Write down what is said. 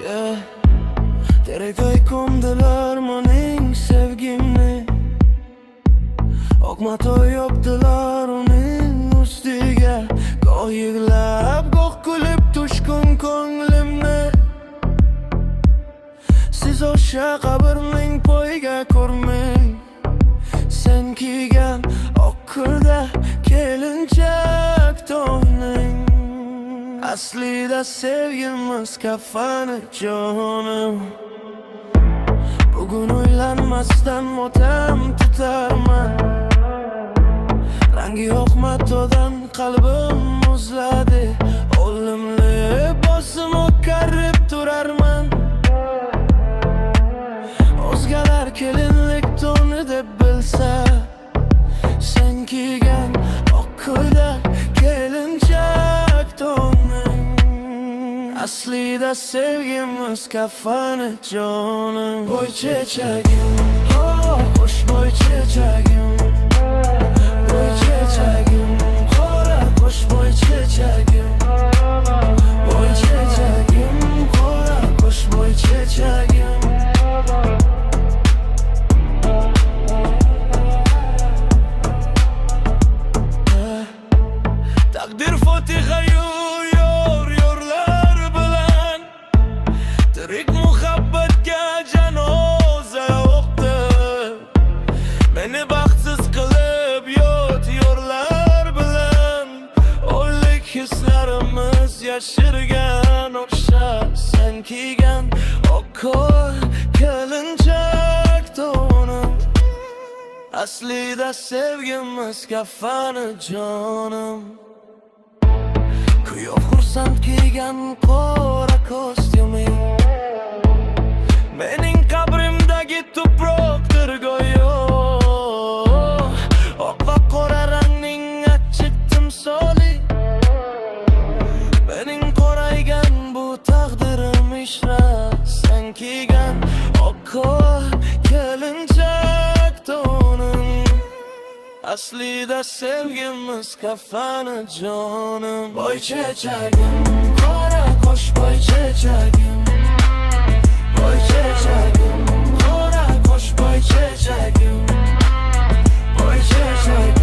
yeah. Tereköy ko'mdilar mening sevgimni, oqma to'y yopdilar uning ustiga. Goh yig'lab, goh kulib tushkun ko'nglimni. Siz o'sha qabrning poyiga ko'rmang, sen kiygan oqquda kelinchak to'ning. Aslida sevgimiz kafani jonim. Bugun o'ylanmasdan motam tutarman. Rangi yo'q matodan qalbim muzladi. O'limli bosim o'karib turarman. O'zgalar kelinlik to'ni deb bilsa, sen kiygan oqquda kelinchak to'ning. Aslida sevgimiz kafani jonim. Voy chechagim, oh, xush voy chechagim. Voy chechagim, qora xush voy chechagim. Voy chechagim, qora xush voy chechagim. Taqdir fotiha yorlar bilan, tirik muhabbatga janoza o'qdi. Meni baxtsiz qilib yot yorlar bilan, o'lik hislarimiz yashirgan o'xshar. Sen kiygan oqquda kelinchak to'nim. Aslida sevgimiz kafani jonim. Kuyov xursand kiygan qora kostyuming, mening qabrimdagi tuproqdir go'yo. Oq va qora rangning achchiq timsoli, mening qoraygan bu taqdirim ishra. Sen kiygan oqquda kelinchak to'nim. Aslida sevgimiz kafani jonim. Voy chechagim, qora qosh voy chechagim. Voy chechagim, qora qosh voy chechagim. Voy chechagim.